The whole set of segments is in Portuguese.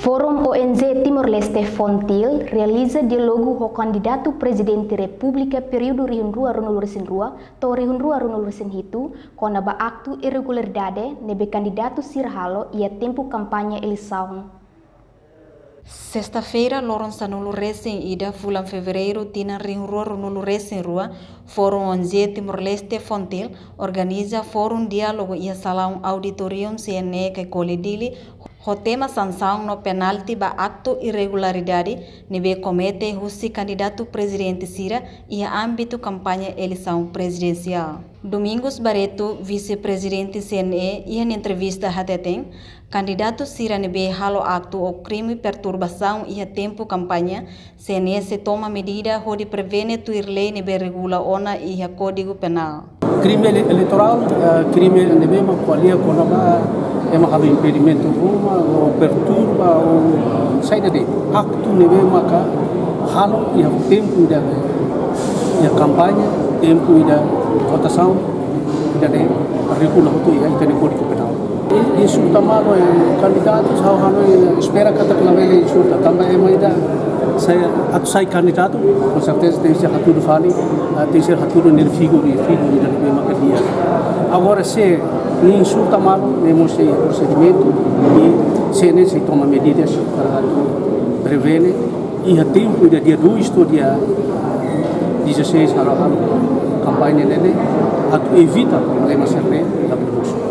Forum ONG Timor-Leste Fontil realiza dialogo com candidato presidente República período rihunrua runuluresinrua to rihunrua runuluresinhitu com naba aktu irregularidade nebe candidato Sirhalo e a tempo campanha eleição. Sexta-feira, Lourenço Nulo Recém Ida, Fulan Fevereiro, Tina Rinrua Nulo Recém Rua, Fórum ONG Timor-Leste Fontil, organiza Fórum Diálogo e a Salão Auditorium CNE que colidili, o tema sanção no penalti ba acto irregularidade, nebe comete Russi candidato presidente Sira e a âmbito campanha eleição presidencial. Domingos Barreto, vice-presidente CNE, e em entrevista a Teteng, candidato Sira nebe halo acto o crime perturbação e a tempo campanha, CNE se toma medida onde prevene tuir lei nebe regula ona e a código penal. Crime eleitoral, crime nebe ma qualia konaba é uma halo impedimento ou perturba ou saída de acto nebe maka halo e o tempo da e a campanha, tempo da votação da regula o tu e a código penal. Insulta malo candidatos halo espera kata clave insulta também é maida sai candidato com certeza tem que ser tudo fali tem que ser tudo nele figura da mesma cadeia. Agora se insulta malo temos procedimento e se nesse toma medidas para prevenir e a tempo da dia 2 do dia 16 halo campanha dele evita problemas da produção.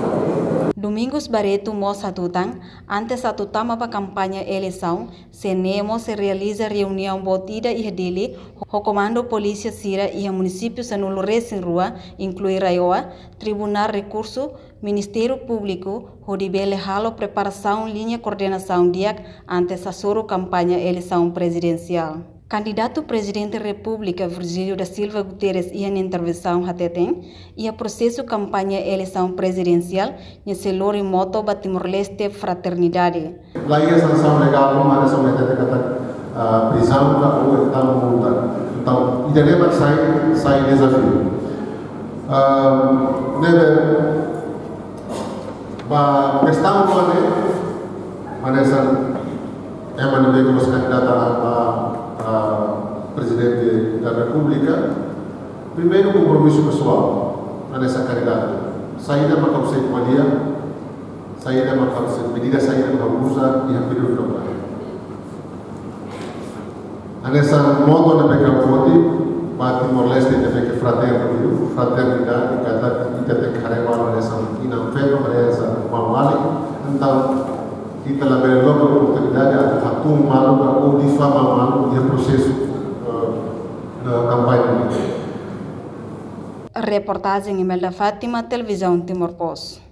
Domingos Barreto mostra tutang, antes a tutama para campanha eleição, CNEMO se realiza reunião botida e dele, o comando polícia Sira e o município Sanulo Recém-Rua, inclui Raioa, Tribunal Recurso, Ministério Público, onde bele halo preparação linha coordenação diak antes a soro campanha eleição presidencial. Candidato presidente da República Virgílio da Silva Guterres e em intervenção Hateteng e a processo campanha eleição presidencial em celular remoto ba Timor-Leste fraternidade. Lagi sanção legal mana somente kata prisão da ou então multa. Então, ideia sai desafio. Neve ba questão mana é maneira que os candidatos presidente da República, primeiro compromisso pessoal nessa candidata, saída para o seu dia, saída para o seu medida, saída para o usa e a período do plano. Nessa modo de pegar o para Timor-Leste tem que fraternidade, cada tem que carregar nessa ina feito nessa mamali, então kita lebih logo oportunidade a atum malu ou difama malu e processo da campanha. Reportagem Imelda Fátima, Televisão Timor-Post.